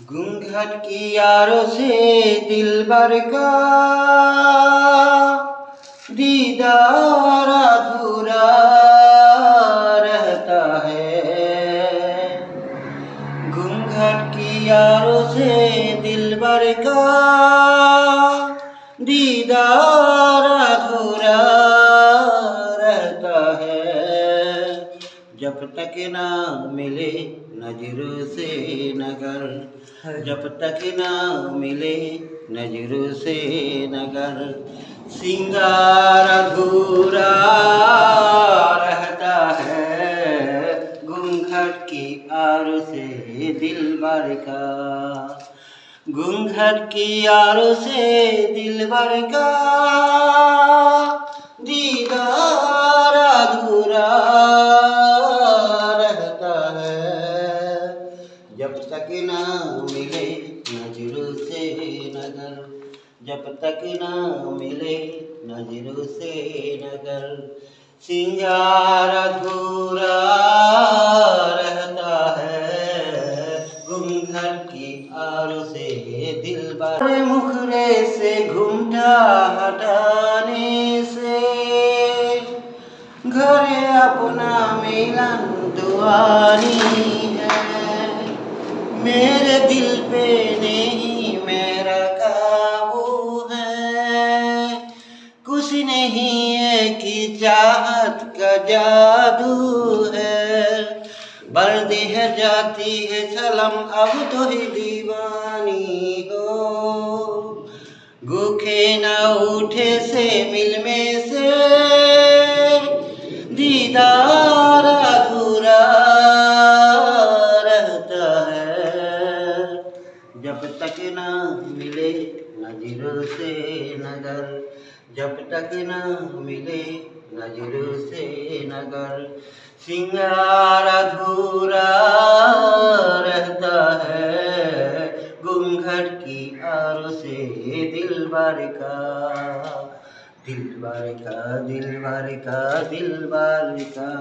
घूंघट की यारों से दिलबर का दीदार अधूरा रहता है। घूंघट की यारों से दिलबर का दीदार अधूरा रहता है। जब तक ना मिले नजरों से नगर, जब तक ना मिले नजरों से नगर, सिंगार अधूरा रहता है। घूंघट की आड़ से दिलबर का, घूंघट की आड़ से दिलबर का दीदार अधूरा रहता है। जब तक ना मिले नजरों से नगर, जब तक ना मिले नजरों से नगर, सिंगार अधूरा रहता है। घूंघट की आड़ से दिलबर, मुखरे से घूंघटा हटाने से घर अपना मिलन दुआनी है। मेरे दिल पे नहीं मेरा काबू है, कुछ नहीं है कि चाहत का जादू है। बर्दी है जाती है सलम अब तो ही दीवानी हो, भूखे न उठे से मिल में से दीदार अधूरा रहता है। जब तक ना मिले नजरों से नगर, जब तक ना मिले नजरों से नगर, सिंगार अधूरा रहता है। घूंघट की आड़ से दिलबर का, दिलबर का, दिलबर का, दिलबर का।